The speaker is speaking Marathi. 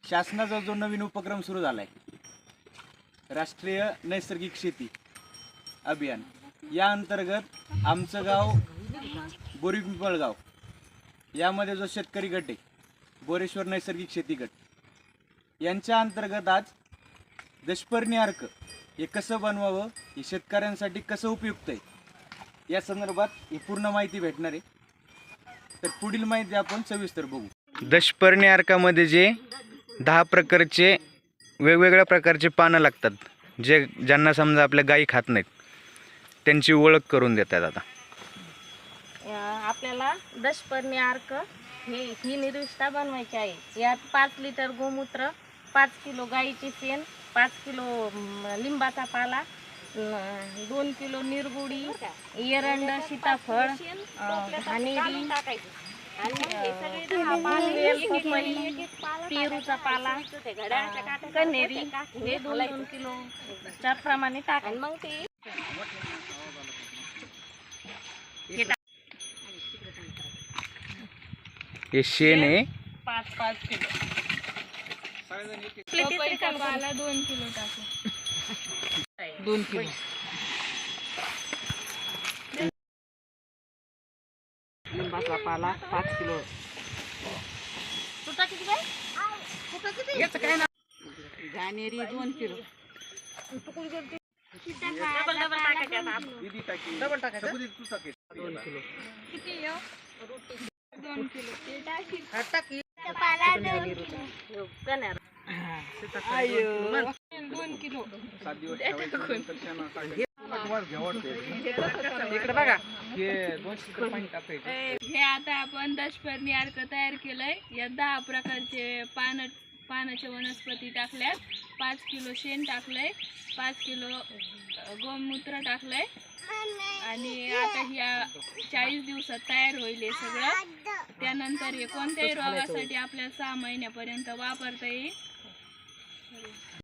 शासनाचा जो नवीन उपक्रम सुरू झाला आहे, राष्ट्रीय नैसर्गिक शेती अभियान, या अंतर्गत आमचं गाव बोरीपिंपळगाव यामध्ये जो शेतकरी गट आहे, बोरेश्वर नैसर्गिक शेती गट, यांच्या अंतर्गत आज दशपर्णी अर्क हे कसं बनवावं, हे शेतकऱ्यांसाठी कसं उपयुक्त आहे, या संदर्भात ही पूर्ण माहिती भेटणार आहे. तर पुढील माहिती आपण सविस्तर बघू. दशपर्णी अर्कामध्ये जे 10 प्रकारचे वेगवेगळ्या प्रकारचे पानं लागतात, जे ज्यांना समजा आपल्या गायी खात नाहीत, त्यांची ओळख करून देतात. आता आपल्याला दशपर्णी अर्क ही निर्विष्ठा बनवायची आहे. यात 5 लिटर गोमूत्र, 5 किलो गाईची शेण, 5 किलो लिंबाचा पाला, 2 किलो निरगुडी, एरंड, सीताफळ, घाणेरी, पेरूचा पाला, कन्हेरी हे 2-2 किलोच्या प्रमाणे टाकायचं. मग ते हे शेण आहे 5-5 किलो. पाला 2 किलो टाकू. 2 किलो लिंबाचा पाला 5 किलो. घाणेरी 2 किलो. डबल टाकायचं 2 किलो. किती आहे? 2 किलो. टाकी 2 किलो. इकडे बघा. हे आता आपण दशपर्णी अर्क तयार केलंय. या 10 प्रकारचे पानाचे वनस्पती टाकल्यात, 5 किलो शेण टाकलंय, 5 किलो गोमूत्र टाकलंय आणि आता ह्या 40 दिवसात तयार होईल हे सगळं. त्यानंतर हे कोणत्याही रोगासाठी आपल्याला 6 महिन्यापर्यंत वापरता येईल.